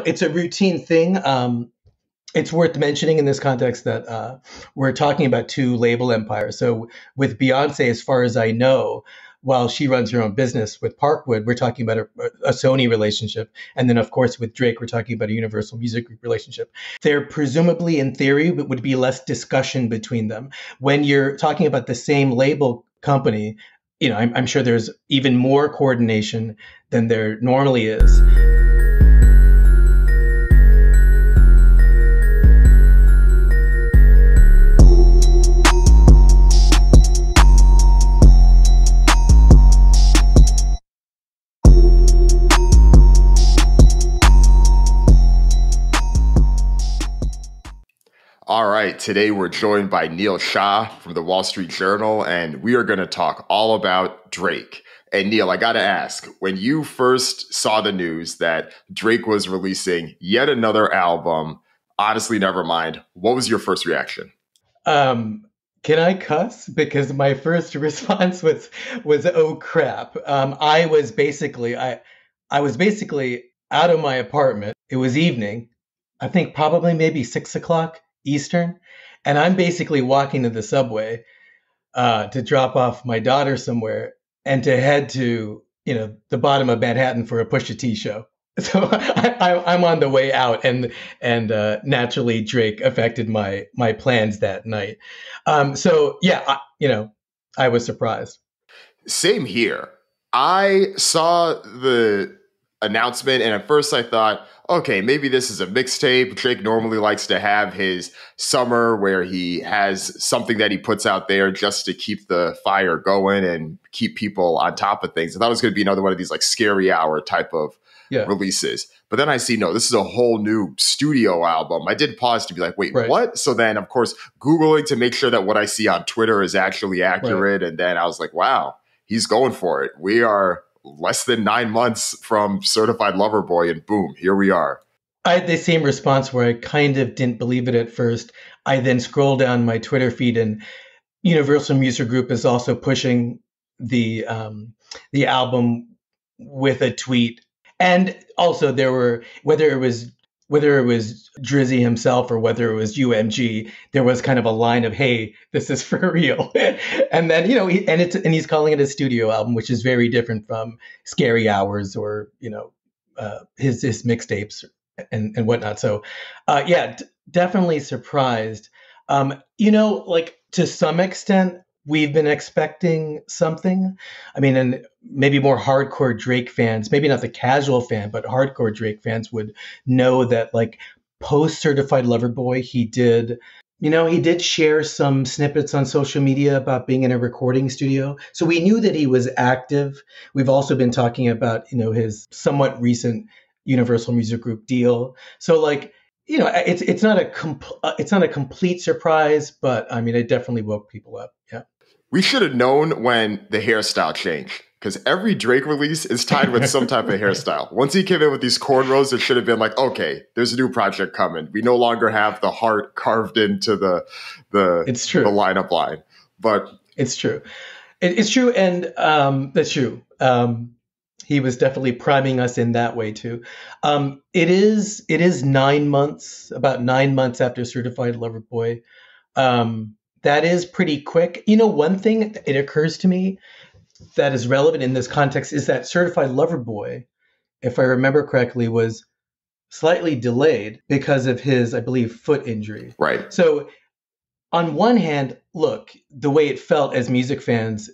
It's a routine thing. It's worth mentioning in this context that we're talking about two label empires. So with Beyonce, as far as I know, while she runs her own business with Parkwood, we're talking about a Sony relationship. And then, of course, with Drake, we're talking about a Universal Music Group relationship. There presumably, in theory, would be less discussion between them. When you're talking about the same label company, I'm sure there's even more coordination than there normally is. All right, today we're joined by Neil Shah from the Wall Street Journal, and we are going to talk all about Drake. And Neil, I got to ask, when you first saw the news that Drake was releasing yet another album, honestly, Nevermind, what was your first reaction? Can I cuss? Because my first response was oh crap. I was basically out of my apartment. It was evening. I think probably maybe 6 o'clock Eastern. And I'm basically walking to the subway to drop off my daughter somewhere and to head to, the bottom of Manhattan for a Pusha T show. So I'm on the way out, and naturally Drake affected my plans that night. So yeah, I was surprised. Same here. I saw the announcement, and at first I thought, okay, maybe this is a mixtape. Drake normally likes to have his summer where he has something that he puts out there just to keep the fire going and keep people on top of things. I thought it was going to be another one of these like scary hour type of releases. But then I see, no, this is a whole new studio album. I did pause to be like, wait, what? So then, of course, Googling to make sure that what I see on Twitter is actually accurate. Right. And then I was like, wow, he's going for it. We are less than 9 months from Certified Lover Boy, and boom, here we are. I had the same response where I kind of didn't believe it at first. I then scrolled down my Twitter feed, and Universal Music Group is also pushing the album with a tweet. And also there were, whether it was Drizzy himself or whether it was UMG, there was kind of a line of, hey, this is for real. And then, he's calling it a studio album, which is very different from Scary Hours or, his mixtapes and whatnot. So, definitely surprised. To some extent, we've been expecting something. I mean, and maybe more hardcore Drake fans, maybe not the casual fan, but hardcore Drake fans would know that, like, post-Certified Lover Boy, he did share some snippets on social media about being in a recording studio. So we knew that he was active. We've also been talking about, his somewhat recent Universal Music Group deal. So, like, it's not a complete surprise, but I mean, it definitely woke people up. Yeah. We should have known when the hairstyle changed, because every Drake release is tied with some type of hairstyle. Once he came in with these cornrows, it should have been like, okay, there's a new project coming. We no longer have the heart carved into the lineup line. But it's true. It's true, and that's true. He was definitely priming us in that way too. It is 9 months, about 9 months after Certified Lover Boy. That is pretty quick. One thing, it occurs to me that is relevant in this context is that Certified Lover Boy, if I remember correctly, was slightly delayed because of his, I believe, foot injury. Right. So on one hand, look, the way it felt as music fans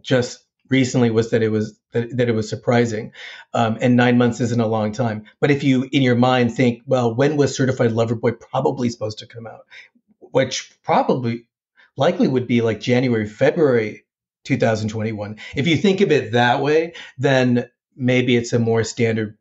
just recently was that it was surprising, and 9 months isn't a long time. But if you, in your mind, think, well, when was Certified Lover Boy probably supposed to come out? Which likely would be like January, February 2021. If you think of it that way, then maybe it's a more standard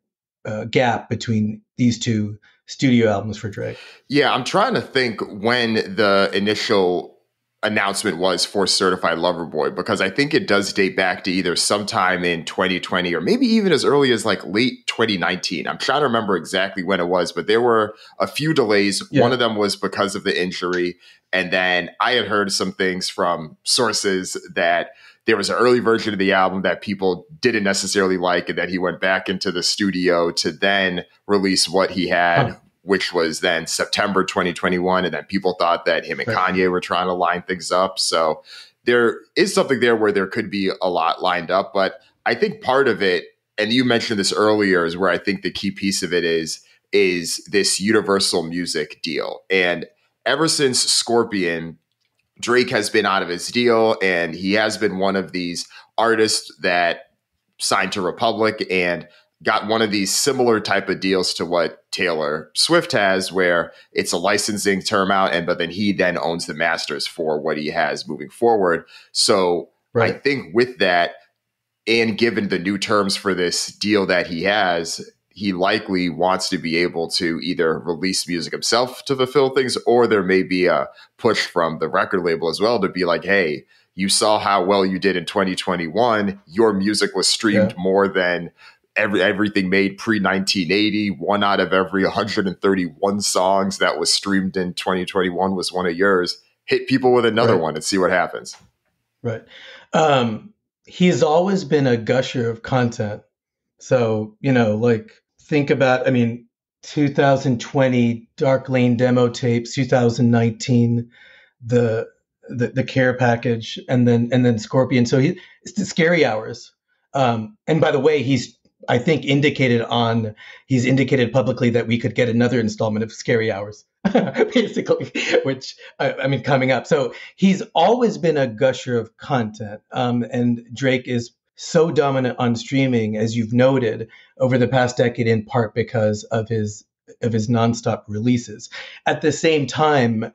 gap between these two studio albums for Drake. Yeah, I'm trying to think when the initial announcement was for Certified Lover Boy, because I think it does date back to either sometime in 2020 or maybe even as early as like late 2019. I'm trying to remember exactly when it was, but there were a few delays. Yeah. One of them was because of the injury. And then I had heard some things from sources that there was an early version of the album that people didn't necessarily like, and then he went back into the studio to then release what he had, which was then September 2021. And then people thought that him and Kanye were trying to line things up. So there is something there where there could be a lot lined up. But I think part of it, and you mentioned this earlier, is where I think the key piece of it is this Universal Music deal. And ever since Scorpion, Drake has been out of his deal, and he has been one of these artists that signed to Republic and got one of these similar type of deals to what Taylor Swift has, where it's a licensing term out, but then he then owns the masters for what he has moving forward. So I think with that, and given the new terms for this deal that he has, he likely wants to be able to either release music himself to fulfill things, or there may be a push from the record label as well to be like, hey, you saw how well you did in 2021. Your music was streamed more than everything made pre-1980. One out of every 131 songs that was streamed in 2021 was one of yours. Hit people with another one and see what happens. Right. He's always been a gusher of content. So, think about, 2020 Dark Lane demo tapes, 2019 the Care package, and then Scorpion. So it's the Scary Hours. And by the way, he's indicated publicly that we could get another installment of Scary Hours, basically, which coming up. So he's always been a gusher of content. And Drake is so dominant on streaming, as you've noted, over the past decade, in part because of his nonstop releases. At the same time,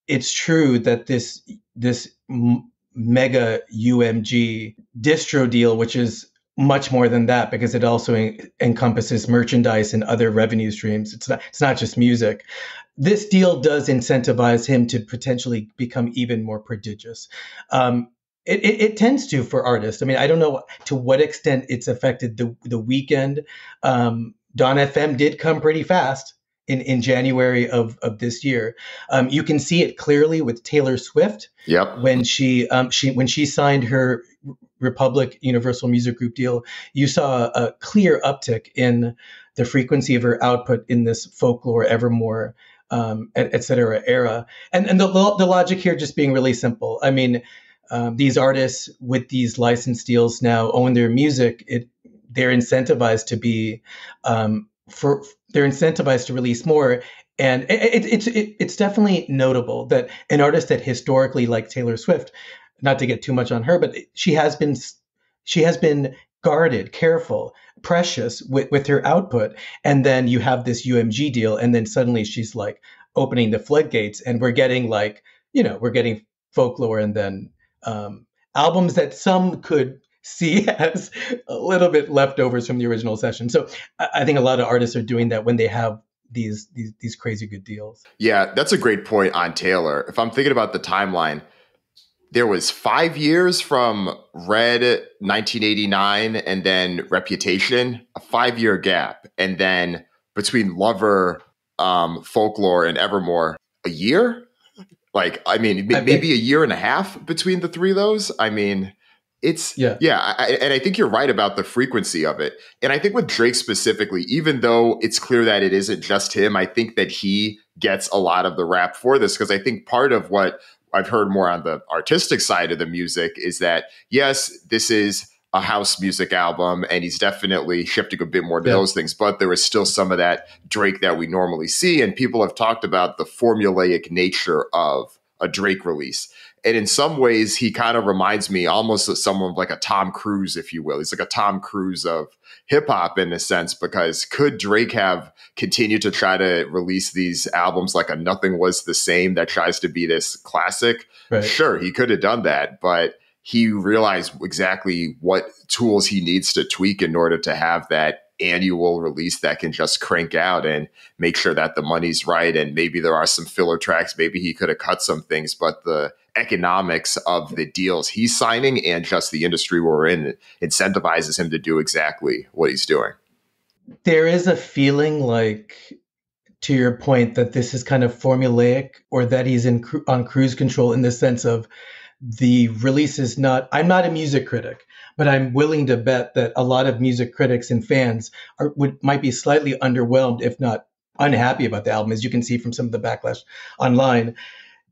it's true that this mega UMG distro deal, which is much more than that because it also encompasses merchandise and other revenue streams. It's not just music. This deal does incentivize him to potentially become even more prodigious. It tends to for artists. I don't know to what extent it's affected the weekend. Dawn FM did come pretty fast in January of this year. You can see it clearly with Taylor Swift. Yep. When she signed her Republic Universal Music Group deal, you saw a clear uptick in the frequency of her output in this Folklore, Evermore, et cetera era. And the logic here just being really simple. These artists with these license deals now own their music. They're incentivized to be they're incentivized to release more. And it's definitely notable that an artist that historically, like Taylor Swift, not to get too much on her, but she has been guarded, careful, precious with her output. And then you have this UMG deal, and then suddenly she's like opening the floodgates, and we're getting Folklore, and then albums that some could see as a little bit leftovers from the original session. So I think a lot of artists are doing that when they have these crazy good deals. Yeah, that's a great point on Taylor. If I'm thinking about the timeline, there was 5 years from Red 1989 and then Reputation, a 5-year gap. And then between Lover, Folklore, and Evermore, a year? Maybe a year and a half between the three of those. And I think you're right about the frequency of it. And I think with Drake specifically, even though it's clear that it isn't just him, I think that he gets a lot of the rap for this, because I think part of what I've heard more on the artistic side of the music is that, yes, this is a house music album, and he's definitely shifting a bit more to those things, but there is still some of that Drake that we normally see. And people have talked about the formulaic nature of a Drake release. And in some ways, he kind of reminds me almost of someone like a Tom Cruise, if you will. He's like a Tom Cruise of hip hop in a sense, because could Drake have continued to try to release these albums like a Nothing Was the Same that tries to be this classic? Right. Sure, he could have done that, but he realized exactly what tools he needs to tweak in order to have that annual release that can just crank out and make sure that the money's right. And maybe there are some filler tracks. Maybe he could have cut some things, but the economics of the deals he's signing and just the industry we're in incentivizes him to do exactly what he's doing. There is a feeling like, to your point, that this is kind of formulaic, or that he's on cruise control, in the sense of the release is not, I'm not a music critic, but I'm willing to bet that a lot of music critics and fans might be slightly underwhelmed, if not unhappy about the album, as you can see from some of the backlash online.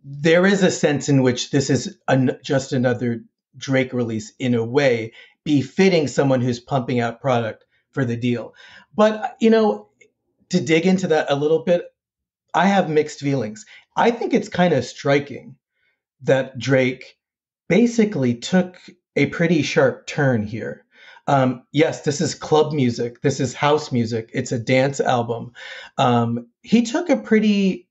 There is a sense in which this is just another Drake release in a way, befitting someone who's pumping out product for the deal. But, to dig into that a little bit, I have mixed feelings. I think it's kind of striking that Drake basically took a pretty sharp turn here. Yes, this is club music. This is house music. It's a dance album. He took a pretty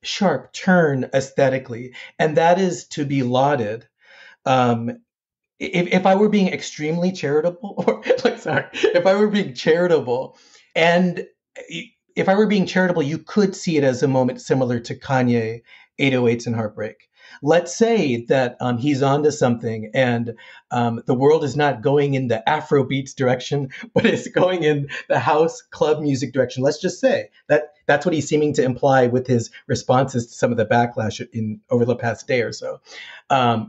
sharp turn aesthetically, and that is to be lauded. Um, if I were being extremely charitable, or like, sorry, if I were being charitable, and if I were being charitable, you could see it as a moment similar to Kanye, 808s and Heartbreak. Let's say that he's onto something, and the world is not going in the Afro beats direction, but it's going in the house club music direction. Let's just say that that's what he's seeming to imply with his responses to some of the backlash over the past day or so.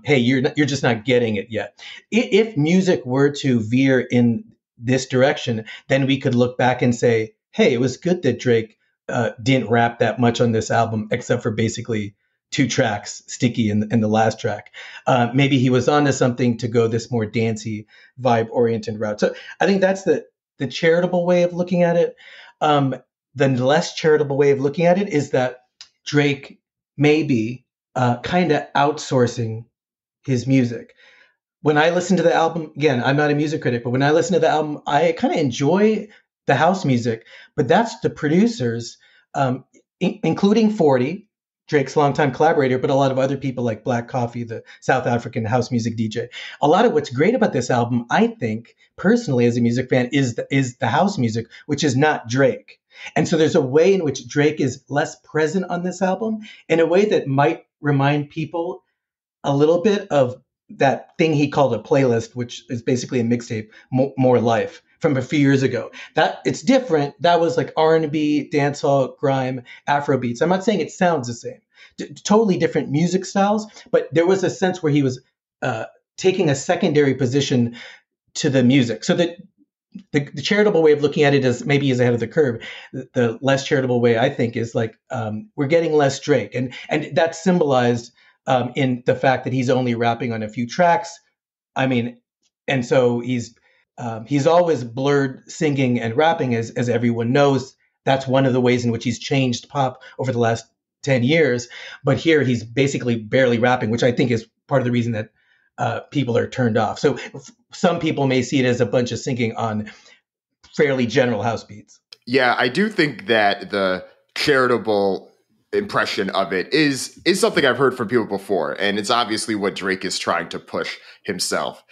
Hey, you're just not getting it yet. If music were to veer in this direction, then we could look back and say, hey, it was good that Drake didn't rap that much on this album, except for basically 2 tracks, Sticky and the last track. Maybe he was onto something to go this more dancey, vibe-oriented route. So I think that's the charitable way of looking at it. The less charitable way of looking at it is that Drake may be kind of outsourcing his music. When I listen to the album, again, I'm not a music critic, but when I listen to the album, I kind of enjoy the house music, but that's the producers, including 40, Drake's longtime collaborator, but a lot of other people like Black Coffee, the South African house music DJ. A lot of what's great about this album, I think, personally, as a music fan, is the house music, which is not Drake. And so there's a way in which Drake is less present on this album in a way that might remind people a little bit of that thing he called a playlist, which is basically a mixtape, More Life, from a few years ago. That it's different. That was like R&B, dancehall, grime, Afro beats. I'm not saying it sounds the same. Totally different music styles, but there was a sense where he was taking a secondary position to the music. So that the charitable way of looking at it is maybe he's ahead of the curve. The less charitable way, I think, is like we're getting less Drake, and that's symbolized in the fact that he's only rapping on a few tracks. I mean, and so he's always blurred singing and rapping, as everyone knows. That's one of the ways in which he's changed pop over the last 10 years. But here he's basically barely rapping, which I think is part of the reason that people are turned off. So some people may see it as a bunch of singing on fairly general house beats. Yeah, I do think that the charitable impression of it is something I've heard from people before, and it's obviously what Drake is trying to push himself.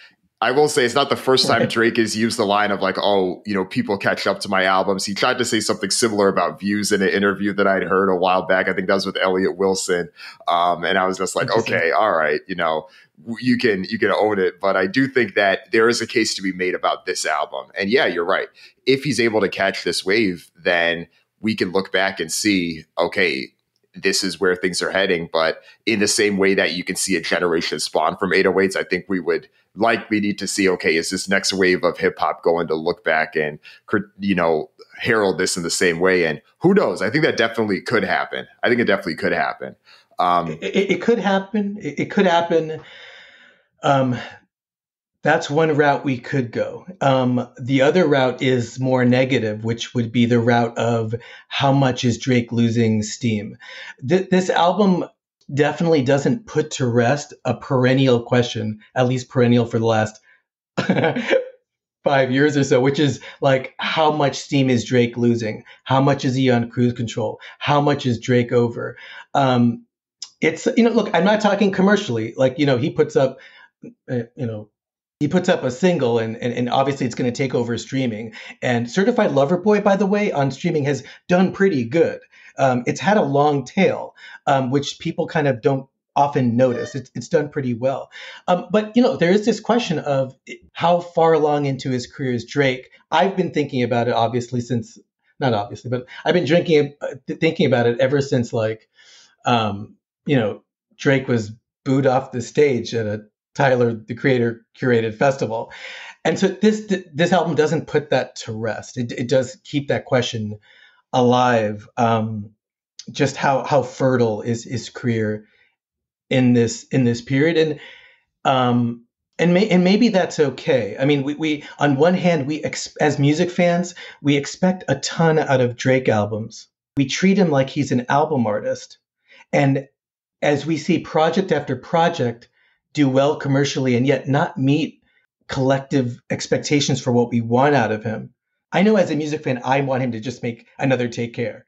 I will say it's not the first time Drake has used the line of like, oh, people catch up to my albums. He tried to say something similar about views in an interview that I'd heard a while back. I think that was with Elliott Wilson. And I was just like, okay, all right, you can own it. But I do think that there is a case to be made about this album. And yeah, you're right. If he's able to catch this wave, then we can look back and see, okay, this is where things are heading. But in the same way that you can see a generation spawn from 808s, I think we would likely need to see, okay, is this next wave of hip hop going to look back and, herald this in the same way? And who knows? I think that definitely could happen. I think it definitely could happen. It could happen. It could happen. That's one route we could go. The other route is more negative, which would be the route of how much is Drake losing steam. This album definitely doesn't put to rest a perennial question, at least perennial for the last 5 years or so, which is like, how much steam is Drake losing? How much is he on cruise control? How much is Drake over? It's, look, I'm not talking commercially. Like, he puts up, he puts up a single and obviously it's going to take over streaming. And Certified Lover Boy, by the way, on streaming has done pretty good. It's had a long tail, which people kind of don't often notice. It's done pretty well. But, there is this question of how far along into his career is Drake. I've been thinking about it, obviously, not obviously, but I've been thinking about it ever since, like, Drake was booed off the stage at a Tyler the Creator curated festival. And so this album doesn't put that to rest. It does keep that question alive. Just how fertile is his career in this period, and maybe that's okay. I mean, we on one hand, as music fans, we expect a ton out of Drake albums. We treat him like he's an album artist, and as we see project after project do well commercially and yet not meet collective expectations for what we want out of him, I know as a music fan, I want him to just make another Take Care.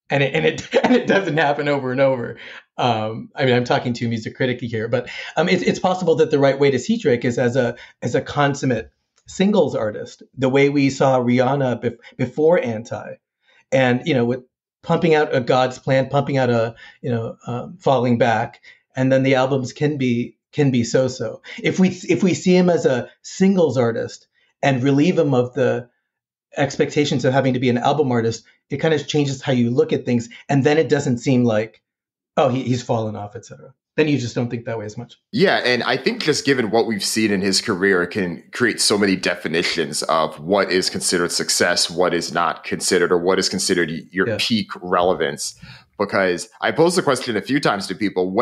And it doesn't happen over and over. I mean, I'm talking to a music critic here, but it's possible that the right way to see Drake is as a consummate singles artist, the way we saw Rihanna before Anti, and with pumping out a God's Plan, pumping out a Falling Back, and then the albums can be so. If we see him as a singles artist and relieve him of the expectations of having to be an album artist, it kind of changes how you look at things, and then it doesn't seem like, oh, he's fallen off, etc. Then you just don't think that way as much. Yeah, and I think just given what we've seen in his career, it can create so many definitions of what is considered success, what is not considered, or what is considered your peak relevance. Because I posed the question a few times to people,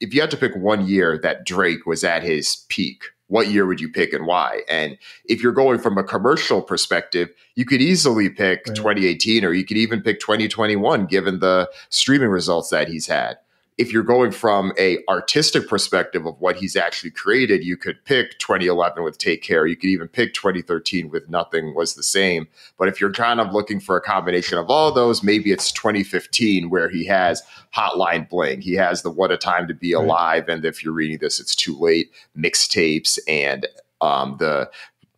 if you had to pick one year that Drake was at his peak, what year would you pick and why? And if you're going from a commercial perspective, you could easily pick 2018, or you could even pick 2021, given the streaming results that he's had. If you're going from a artistic perspective of what he's actually created, you could pick 2011 with Take Care. You could even pick 2013 with Nothing Was the Same. But if you're kind of looking for a combination of all those, maybe it's 2015 where he has Hotline Bling. He has the What a Time to Be Alive. And if you're reading this, it's too late mixtapes and the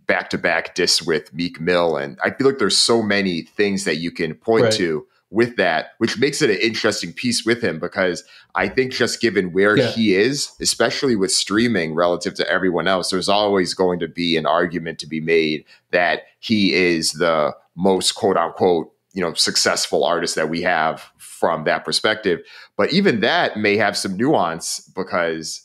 back-to-back diss with Meek Mill. And I feel like there's so many things that you can point to with that, which makes it an interesting piece with him, because I think just given where he is, especially with streaming relative to everyone else, there's always going to be an argument to be made that he is the most quote unquote, successful artist that we have from that perspective. But even that may have some nuance, because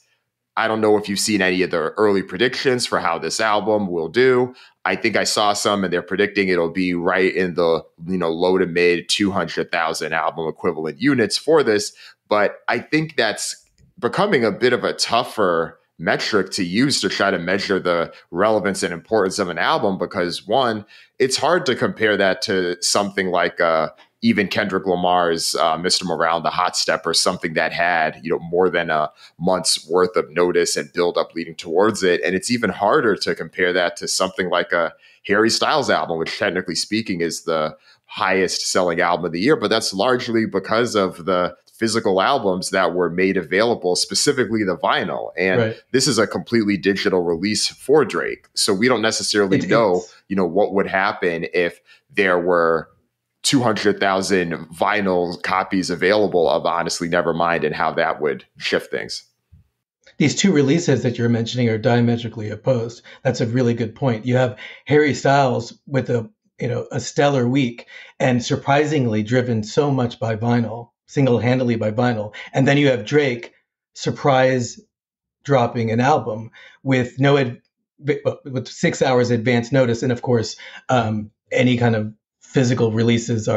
I don't know if you've seen any of the early predictions for how this album will do. I think I saw some, and they're predicting it'll be right in the low to mid 200,000 album equivalent units for this. But I think that's becoming a bit of a tougher metric to use to try to measure the relevance and importance of an album, because one, it's hard to compare that to something like even Kendrick Lamar's Mr. Morale, the Hot Step, or something that had, more than a month's worth of notice and build up leading towards it. And it's even harder to compare that to something like a Harry Styles album, which technically speaking is the highest selling album of the year. But that's largely because of the physical albums that were made available, specifically the vinyl. And this is a completely digital release for Drake. So we don't necessarily know, what would happen if there were 200,000 vinyl copies available of Honestly Nevermind, and how that would shift things. These two releases that you're mentioning are diametrically opposed. That's a really good point. You have Harry Styles with a stellar week, and surprisingly driven so much by vinyl, single-handedly by vinyl. And then you have Drake surprise dropping an album with with 6 hours advance notice, and of course, any kind of physical releases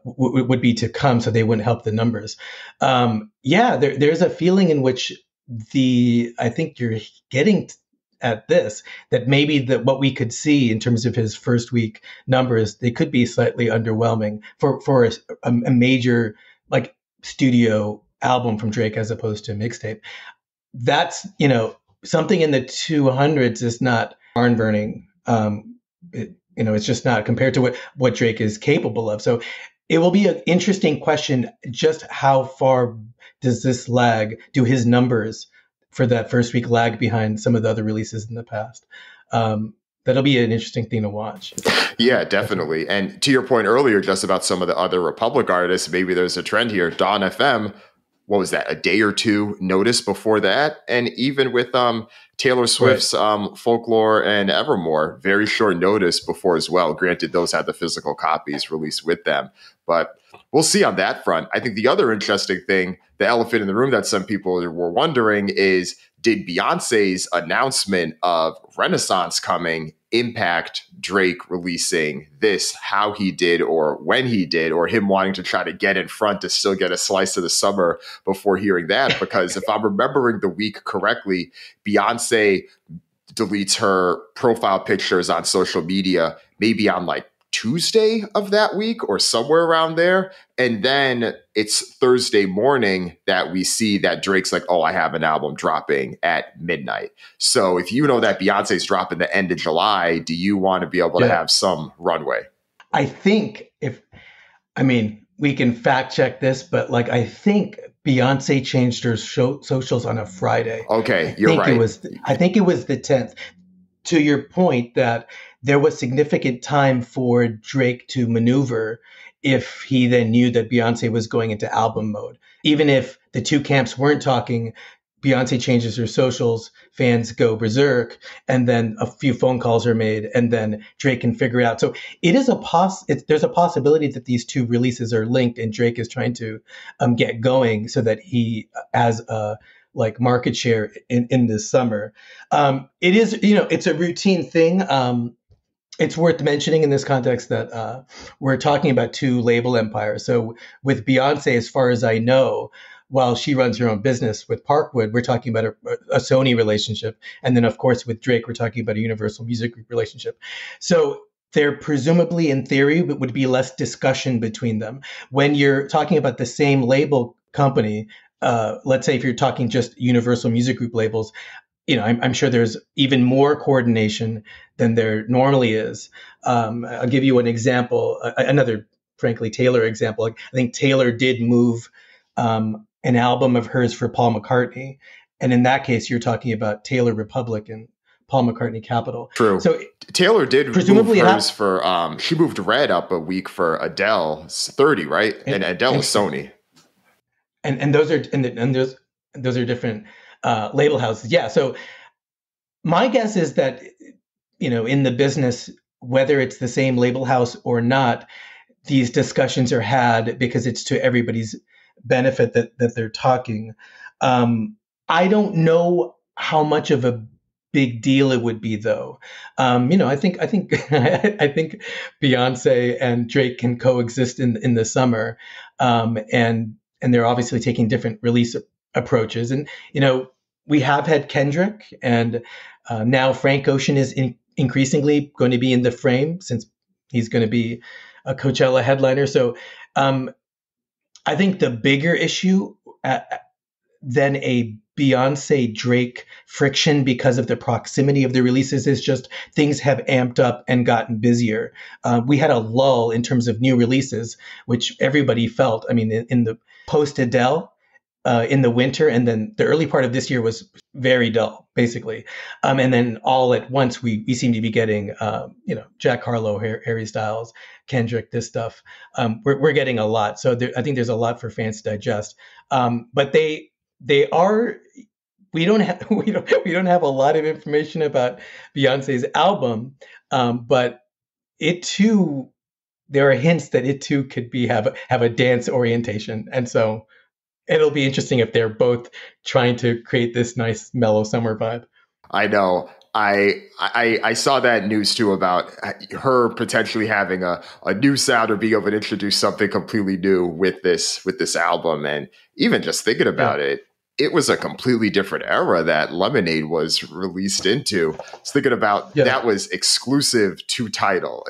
would be to come, so they wouldn't help the numbers. There's a feeling in which I think you're getting at this, that maybe what we could see in terms of his first week numbers, they could be slightly underwhelming for a major like studio album from Drake as opposed to a mixtape. That's something in the 200s is not barn burning. It's just not compared to what Drake is capable of. So it will be an interesting question, just how far does this lag, do his numbers for that first week lag behind some of the other releases in the past? That'll be an interesting thing to watch. Yeah, definitely. And to your point earlier, just about some of the other Republic artists, maybe there's a trend here. Dawn FM what was that, a day or two notice before that. And even with Taylor Swift's Folklore and Evermore, very short notice before as well. Granted, those had the physical copies released with them, but we'll see on that front. I think the other interesting thing, the elephant in the room that some people were wondering is, did Beyonce's announcement of Renaissance coming impact Drake releasing this, how he did or when he did, or him wanting to try to get in front to still get a slice of the summer before hearing that? Because if I'm remembering the week correctly, Beyonce deletes her profile pictures on social media maybe on like Tuesday of that week or somewhere around there. And then it's Thursday morning that we see that Drake's like, oh, I have an album dropping at midnight. So if you know that Beyonce's dropping the end of July, do you want to be able to have some runway? I think we can fact check this, but like, I think Beyonce changed her socials on a Friday. Okay, you're right. I think it was the 10th. To your point that there was significant time for Drake to maneuver if he then knew that Beyonce was going into album mode. Even if the two camps weren't talking, Beyonce changes her socials, fans go berserk, and then a few phone calls are made, and then Drake can figure it out. So it is there's a possibility that these two releases are linked, and Drake is trying to get going so that he has a market share in this summer. It is, it's a routine thing. It's worth mentioning in this context that we're talking about two label empires. So with Beyonce, as far as I know, while she runs her own business with Parkwood, we're talking about a Sony relationship. And then, of course, with Drake, we're talking about a Universal Music Group relationship. So there presumably, in theory, would be less discussion between them. When you're talking about the same label company, let's say if you're talking just Universal Music Group labels, I'm sure there's even more coordination than there normally is. I'll give you an example, another, frankly, Taylor example. I think Taylor did move an album of hers for Paul McCartney. And in that case, you're talking about Taylor Republic and Paul McCartney Capital. True. So Taylor did presumably move hers for, she moved Red up a week for Adele's 30, right? And Adele was Sony. And those are those are different label houses. Yeah. So my guess is that, in the business, whether it's the same label house or not, these discussions are had because it's to everybody's benefit that they're talking. I don't know how much of a big deal it would be, though. I think I think Beyonce and Drake can coexist in the summer, and they're obviously taking different release approaches. And we have had Kendrick, and now Frank Ocean is increasingly going to be in the frame since he's going to be a Coachella headliner. So I think the bigger issue than a Beyonce Drake friction because of the proximity of the releases is just things have amped up and gotten busier. We had a lull in terms of new releases, which everybody felt. I mean, in the post Adele in the winter, and then the early part of this year was very dull, basically. And then all at once, we seem to be getting, Jack Harlow, Harry Styles, Kendrick, this stuff. We're getting a lot. So I think there's a lot for fans to digest. But they are. We don't have a lot of information about Beyonce's album, but it too. There are hints that it too could have a dance orientation, and so it'll be interesting if they're both trying to create this nice mellow summer vibe. I know. I saw that news too about her potentially having a new sound or being able to introduce something completely new with this album. And even just thinking about it was a completely different era that Lemonade was released into. I was thinking about that was exclusive to Tidal,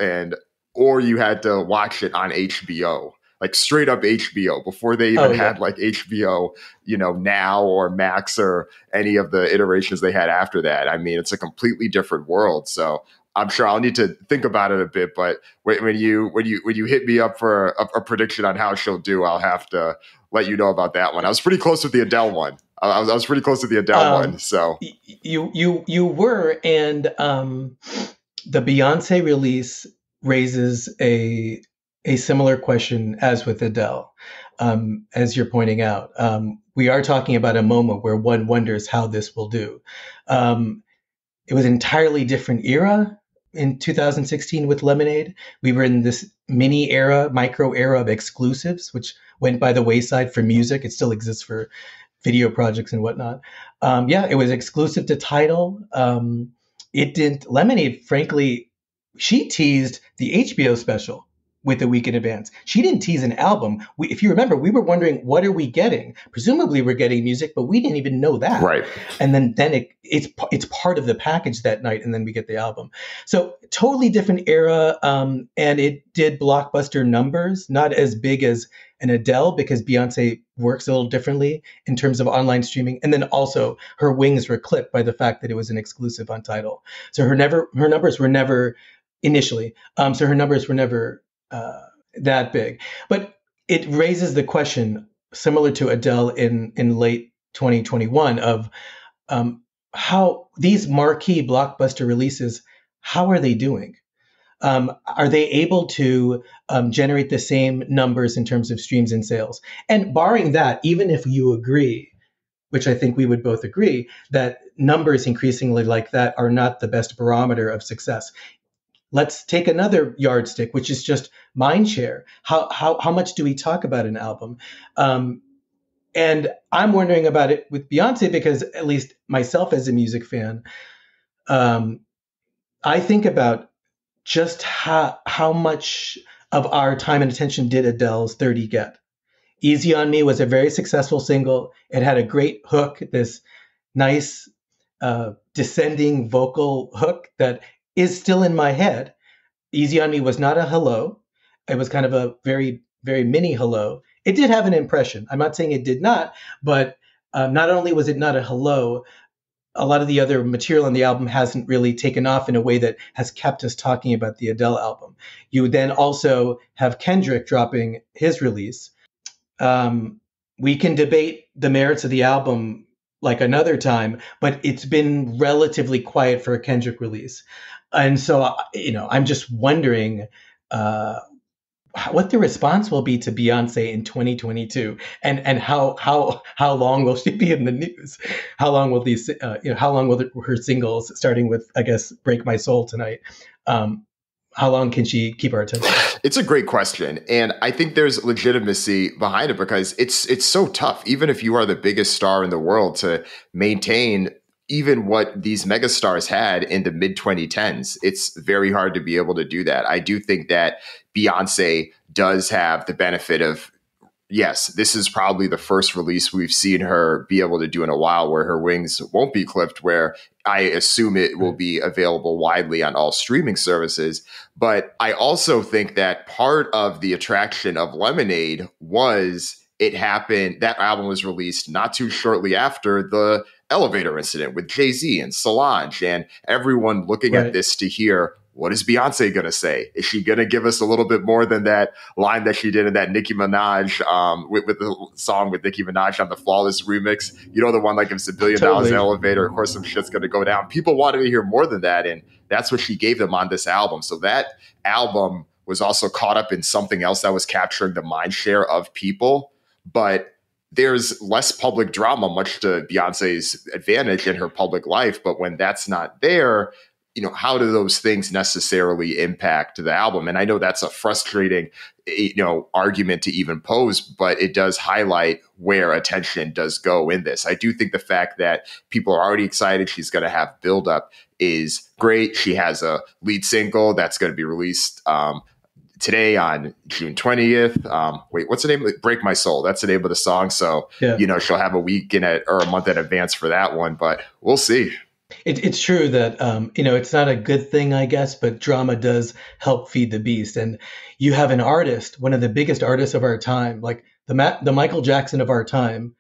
or you had to watch it on HBO. Like straight up HBO before they even had like HBO, Now or Max or any of the iterations they had after that. I mean, it's a completely different world. So I'm sure I'll need to think about it a bit. But when you hit me up for a prediction on how she'll do, I'll have to let you know about that one. I was pretty close with the Adele one. I was pretty close with the Adele one. So you were, and the Beyonce release raises a similar question as with Adele, as you're pointing out. we are talking about a moment where one wonders how this will do. It was an entirely different era in 2016 with Lemonade. We were in this micro era of exclusives, which went by the wayside for music. It still exists for video projects and whatnot. It was exclusive to Tidal. Lemonade, frankly, she teased the HBO special with a week in advance. She didn't tease an album. If you remember, we were wondering, what are we getting? Presumably we're getting music, but we didn't even know that. Right. And then it's part of the package that night, and then we get the album. So totally different era, and it did blockbuster numbers, not as big as an Adele, because Beyonce works a little differently in terms of online streaming. And then also her wings were clipped by the fact that it was an exclusive on Tidal. So her numbers were never initially. That big. But it raises the question, similar to Adele in late 2021, of how these marquee blockbuster releases, how are they doing? Are they able to generate the same numbers in terms of streams and sales? And barring that, even if you agree, which I think we would both agree, that numbers increasingly like that are not the best barometer of success. Let's take another yardstick, which is just mind share. How much do we talk about an album? And I'm wondering about it with Beyonce, because at least myself as a music fan, I think about just how much of our time and attention did Adele's 30 get. Easy on Me was a very successful single. It had a great hook, this nice descending vocal hook that is still in my head. Easy on Me was not a hello. It was kind of a very, very mini hello. It did have an impression. I'm not saying it did not, but not only was it not a hello, a lot of the other material on the album hasn't really taken off in a way that has kept us talking about the Adele album. You would then also have Kendrick dropping his release. We can debate the merits of the album like another time, but it's been relatively quiet for a Kendrick release. And so, I'm just wondering what the response will be to Beyonce in 2022, and how long will she be in the news? How long will her singles, starting with, I guess, "Break My Soul" tonight? How long can she keep our attention? It's a great question. And I think there's legitimacy behind it, because it's so tough, even if you are the biggest star in the world, to maintain even what these megastars had in the mid 2010s. It's very hard to be able to do that. I do think that Beyonce does have the benefit of, yes, this is probably the first release we've seen her be able to do in a while where her wings won't be clipped, where I assume it will be available widely on all streaming services. But I also think that part of the attraction of Lemonade was that album was released not too shortly after the elevator incident with Jay-Z and Solange, and everyone looking at this to hear, what is Beyonce going to say? Is she going to give us a little bit more than that line that she did in that Nicki Minaj, with the song with Nicki Minaj on the Flawless remix? You know, the one like, if it's $1 billion elevator, of course some shit's going to go down. People wanted to hear more than that, and that's what she gave them on this album. So that album was also caught up in something else that was capturing the mind share of people. But there's less public drama, much to Beyonce's advantage in her public life. But when that's not there, how do those things necessarily impact the album? And I know that's a frustrating, argument to even pose, but it does highlight where attention does go in this. I do think the fact that people are already excited she's going to have buildup is great. She has a lead single that's going to be released today on June 20th. What's the name? Break My Soul. That's the name of the song. So, she'll have a week or a month in advance for that one, but we'll see. It's true that, it's not a good thing, I guess, but drama does help feed the beast. And you have an artist, one of the biggest artists of our time, like the Michael Jackson of our time,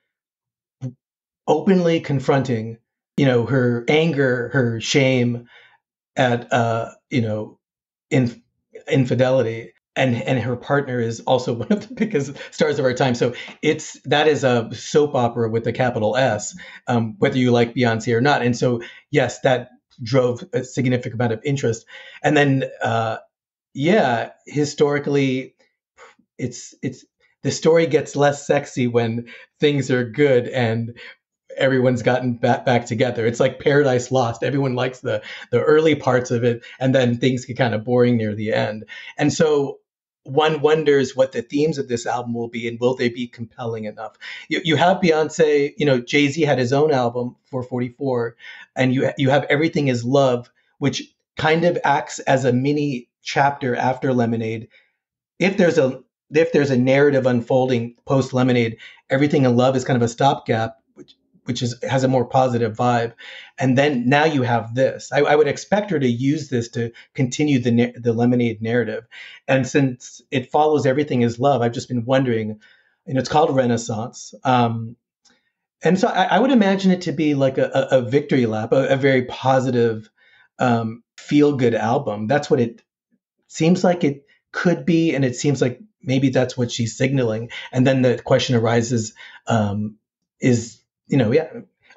openly confronting, her anger, her shame at, infidelity, and her partner is also one of the biggest stars of our time. So that is a soap opera with a capital S, whether you like Beyonce or not. And so, yes, that drove a significant amount of interest. And then, historically, it's the story gets less sexy when things are good and everyone's gotten back together. It's like Paradise Lost. Everyone likes the early parts of it, and then things get kind of boring near the end. And so one wonders what the themes of this album will be, and will they be compelling enough? You have Beyonce, Jay-Z had his own album, 444, and you have Everything Is Love, which kind of acts as a mini chapter after Lemonade. If there's a narrative unfolding post Lemonade, Everything in Love is kind of a stopgap, which has a more positive vibe. And then now you have this. I would expect her to use this to continue the Lemonade narrative. And since it follows Everything Is Love, I've just been wondering, it's called Renaissance. And so I would imagine it to be like a victory lap, a very positive, feel-good album. That's what it seems like it could be, and it seems like maybe that's what she's signaling. And then the question arises,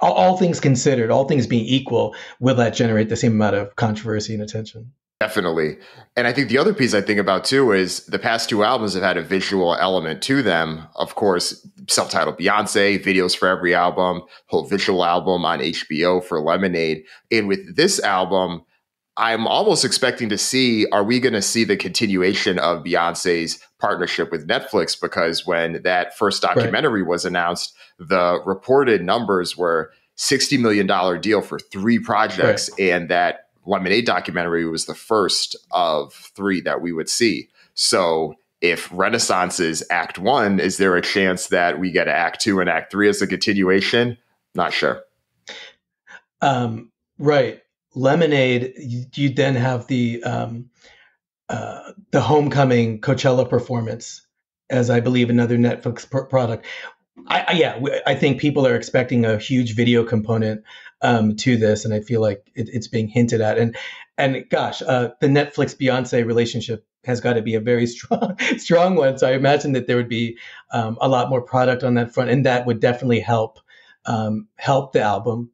all things considered, all things being equal, will that generate the same amount of controversy and attention? Definitely. And I think the other piece I think about too is the past two albums have had a visual element to them. Of course, self-titled Beyonce, videos for every album, whole visual album on HBO for Lemonade. And with this album, I'm almost expecting to see, are we going to see the continuation of Beyonce's partnership with Netflix? Because when that first documentary was announced, the reported numbers were $60 million deal for 3 projects. Right. And that Lemonade documentary was the first of 3 that we would see. So if Renaissance is Act 1, is there a chance that we get Act 2 and Act 3 as a continuation? Not sure. Right. Lemonade, you then have the Homecoming Coachella performance as, I believe, another Netflix product. I think people are expecting a huge video component to this, and I feel like it's being hinted at. And gosh, the Netflix Beyonce relationship has got to be a very strong one. So I imagine that there would be a lot more product on that front, and that would definitely help the album.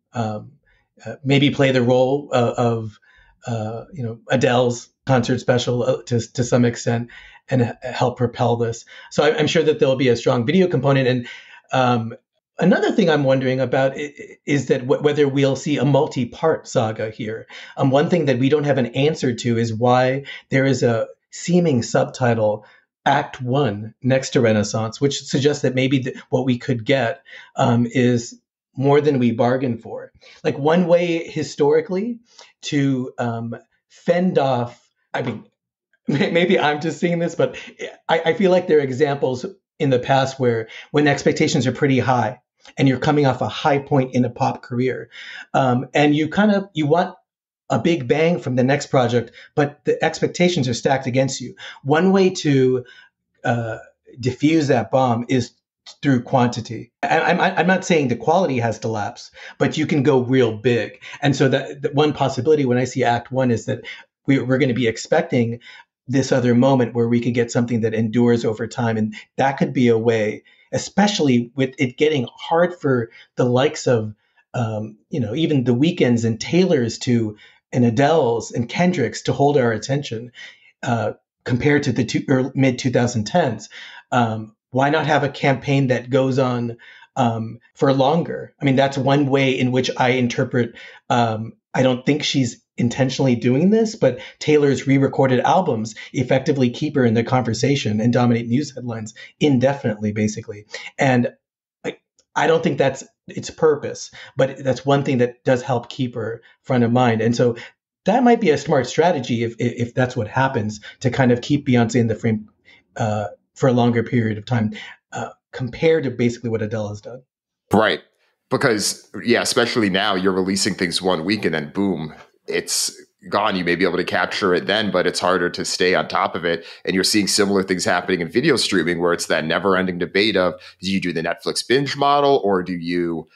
Maybe play the role of Adele's concert special to some extent, and help propel this. So I'm sure that there'll be a strong video component. And another thing I'm wondering about is that whether we'll see a multi-part saga here. One thing that we don't have an answer to is why there is a seeming subtitle, Act 1, next to Renaissance, which suggests that maybe what we could get is more than we bargained for. Like, one way historically to fend off, I mean, maybe I'm just seeing this, but I feel like there are examples in the past where when expectations are pretty high and you're coming off a high point in a pop career, and you want a big bang from the next project, but the expectations are stacked against you. One way to diffuse that bomb is through quantity. And I'm not saying the quality has to lapse, but you can go real big. And so that one possibility when I see Act 1 is that we're going to be expecting this other moment where we could get something that endures over time. And that could be a way, especially with it getting hard for the likes of, even the Weeknds and Taylors and Adele's and Kendrick's to hold our attention compared to the mid 2010s. Why not have a campaign that goes on for longer? I mean, that's one way in which I interpret. I don't think she's intentionally doing this, but Taylor's re-recorded albums effectively keep her in the conversation and dominate news headlines indefinitely, basically. And I don't think that's its purpose, but that's one thing that does help keep her front of mind. And so that might be a smart strategy if that's what happens, to kind of keep Beyonce in the frame for a longer period of time, compared to basically what Adele has done. Right. Because, especially now you're releasing things one week and then boom, it's gone. You may be able to capture it then, but it's harder to stay on top of it. And you're seeing similar things happening in video streaming, where it's that never ending debate of, do you do the Netflix binge model, or do you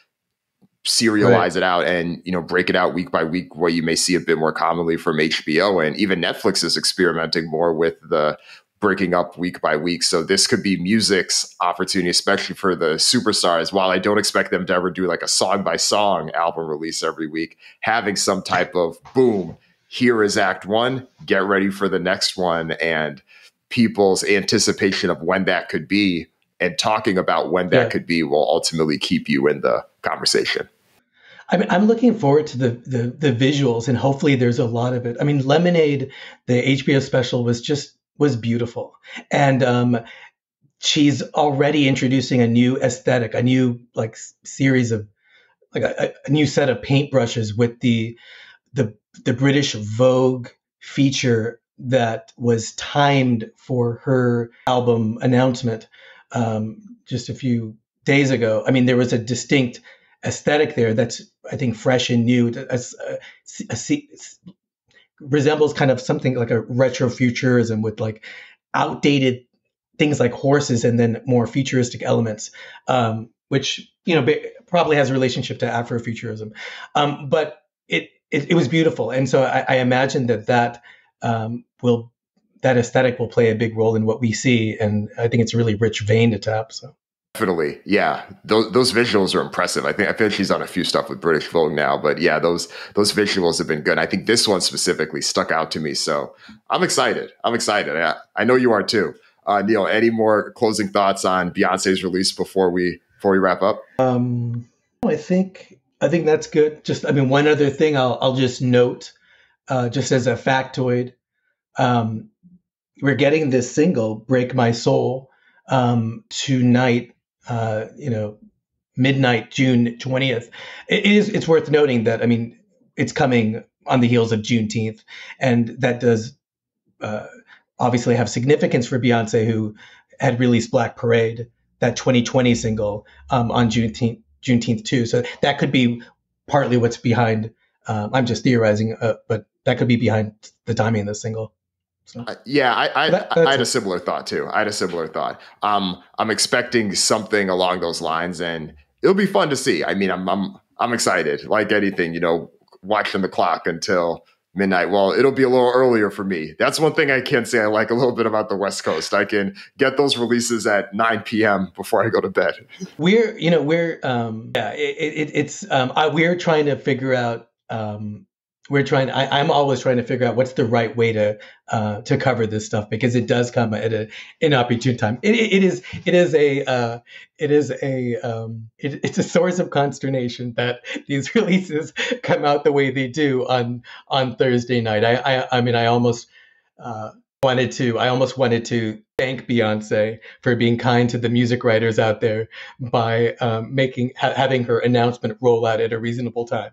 serialize it out and, break it out week by week, where you may see a bit more commonly from HBO? And even Netflix is experimenting more with the breaking up week by week. So this could be music's opportunity, especially for the superstars. While I don't expect them to ever do like a song by song album release every week, having some type of boom, here is Act 1, get ready for the next one. And people's anticipation of when that could be and talking about when that could be will ultimately keep you in the conversation. I mean, I'm looking forward to the visuals, and hopefully there's a lot of it. I mean, Lemonade, the HBO special, was beautiful, and she's already introducing a new aesthetic, a new like series of like a new set of paintbrushes with the British Vogue feature that was timed for her album announcement just a few days ago. I mean, there was a distinct aesthetic there that's, I think, fresh and new. Resembles kind of something like a retrofuturism with like outdated things like horses and then more futuristic elements, which probably has a relationship to Afrofuturism. But it was beautiful, and so I imagine that aesthetic will play a big role in what we see, and I think it's a really rich vein to tap. So. Definitely. Yeah. Those figures are impressive. I feel like she's done a few stuff with British Vogue now, but yeah, those visuals have been good. I think this one specifically stuck out to me. So I'm excited. I know you are too. Neil, any more closing thoughts on Beyonce's release before we wrap up? I think that's good. Just, I mean, one other thing I'll just note, just as a factoid, we're getting this single, Break My Soul, tonight, midnight, June 20th. It's worth noting that, I mean, it's coming on the heels of Juneteenth, and that does obviously have significance for Beyonce, who had released Black Parade, that 2020 single, on Juneteenth too. So that could be partly what's behind. I'm just theorizing, but that could be behind the timing of the single. So. I had a similar thought too. I'm expecting something along those lines, and it'll be fun to see. I mean, I'm excited. Like anything, watching the clock until midnight. Well, it'll be a little earlier for me. That's one thing I can say I like a little bit about the West Coast. I can get those releases at 9 p.m. before I go to bed. We're trying to figure out. I'm always trying to figure out what's the right way to cover this stuff, because it does come at an inopportune time. It's a source of consternation that these releases come out the way they do on Thursday night. I almost wanted to thank Beyonce for being kind to the music writers out there by having her announcement roll out at a reasonable time.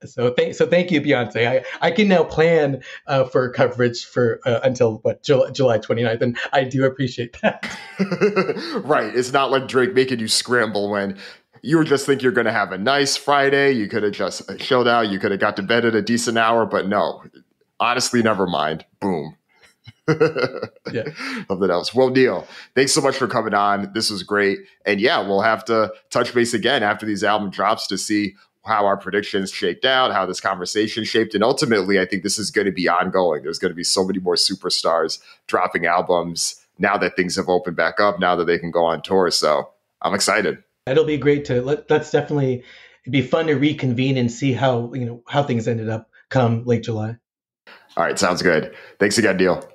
So thank you, Beyonce. I can now plan for coverage for until July 29th, and I do appreciate that. Right. It's not like Drake making you scramble when you just think you're going to have a nice Friday. You could have just chilled out. You could have got to bed at a decent hour, but no. Honestly, Nevermind. Boom. Yeah. Something else. Well, Neil, thanks so much for coming on. This was great. And yeah, we'll have to touch base again after these album drops to see how our predictions shaped out, how this conversation shaped. And ultimately, I think this is going to be ongoing. There's going to be so many more superstars dropping albums now that things have opened back up, now that they can go on tour. So I'm excited. It'll be great to let's definitely, it'd be fun to reconvene and see how things ended up come late July. All right. Sounds good. Thanks again, Neil.